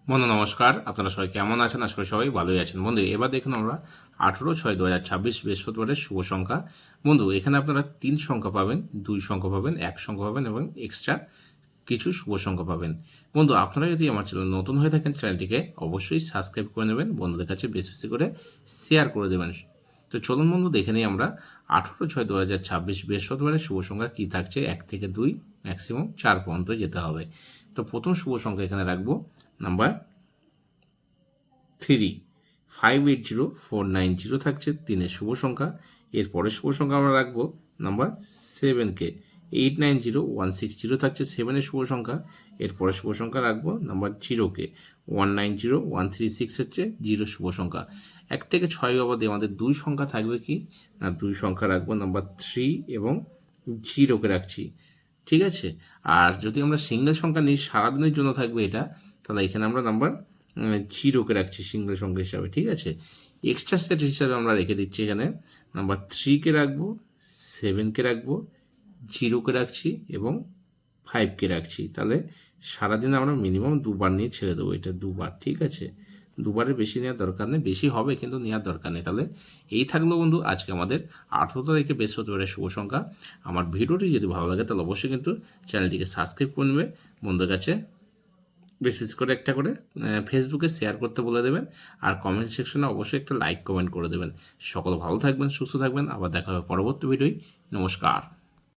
বন্ধু নমস্কার, আপনারা সবাই কেমন আছেন? আশা করি সবাই ভালোই আছেন। বন্ধু এবার দেখুন আমরা 18/6/2026 বৃহস্পতিবারের শুভ সংখ্যা। বন্ধু এখানে আপনারা 3 সংখ্যা পাবেন, 2 সংখ্যা পাবেন, 1 সংখ্যা পাবেন এবং এক্সট্রা কিছু শুভ সংখ্যা পাবেন। বন্ধু আপনারা যদি আমার চ্যানেল নতুন হয়ে থাকেন, চ্যানেলটিকে অবশ্যই সাবস্ক্রাইব করে নেবেন, বন্ধুদের কাছে বেশি বেশি করে শেয়ার করে দেবেন। তো চলুন বন্ধু দেখে নিই আমরা 18/6/2026 বৃহস্পতিবারের শুভ সংখ্যা কী থাকছে। 1 থেকে 2 ম্যাক্সিমাম 4 পর্যন্ত যেতে হবে। তো প্রথম শুভ সংখ্যা এখানে রাখবো নাম্বার 3, 580490 থাকছে 3-এর শুভ সংখ্যা। এর পরের শুভ সংখ্যা আমরা রাখবো নাম্বার 7কে, 890160 থাকছে 7-এর শুভ সংখ্যা। এর পরের শুভ সংখ্যা রাখবো নাম্বার 0কে, 190136 হচ্ছে 0 শুভ সংখ্যা। 1 থেকে 6 অবধি আমাদের 2 সংখ্যা থাকবে কি না, 2 সংখ্যা রাখবো নাম্বার 3 এবং 0কে রাখছি। ঠিক আছে। আর যদি আমরা সিঙ্গেল সংখ্যা নিই, সারাদিনের জন্য থাকবে এটা, তাহলে এখানে আমরা নাম্বার 0কে রাখছি সিঙ্গেল সংখ্যা হিসাবে। ঠিক আছে। এক্সট্রা সেট হিসাবে আমরা রেখে দিচ্ছি এখানে নাম্বার 3কে রাখবো, 7কে রাখবো, 0কে রাখছি এবং 5কে রাখছি। তাহলে সারাদিনে আমরা মিনিমাম 2বার নিয়ে ছেড়ে দেবো, এটা 2বার। ঠিক আছে। 2বারের বেশি নেওয়ার দরকার নেই, বেশি হবে কিন্তু নেওয়ার দরকার নেই। তাহলে এই থাকলো বন্ধু আজকে আমাদের 18 তারিখে বৃহস্পতিবারের শুভ সংখ্যা। আমার ভিডিওটি যদি ভালো লাগে তাহলে অবশ্যই কিন্তু চ্যানেলটিকে সাবস্ক্রাইব করে নেবে, বন্ধুদের কাছে বেশ বেশ করে একটা করে ফেসবুকে শেয়ার করতে বলে দেবেন। আর কমেন্ট সেকশনে অবশ্যই একটা লাইক কমেন্ট করে দেবেন। সকল ভালো থাকবেন, সুস্থ থাকবেন। আবার দেখা হবে পরবর্তী ভিডিওয়। নমস্কার।